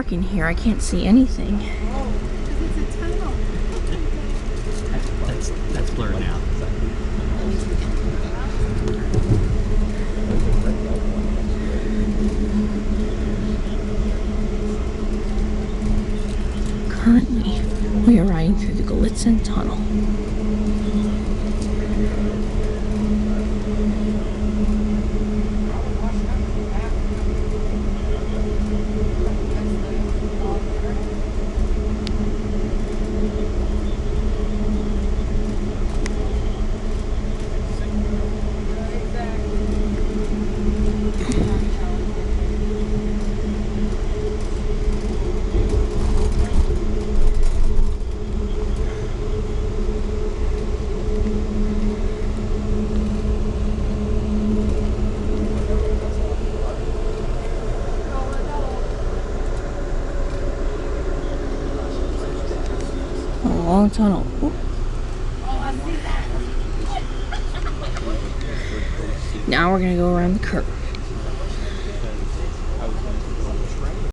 dark in here. I can't see anything. It's a tunnel. That's blurred now. Currently, we are riding through the Gallitzin Tunnel. A long tunnel. Ooh. Now we're gonna go around the curve.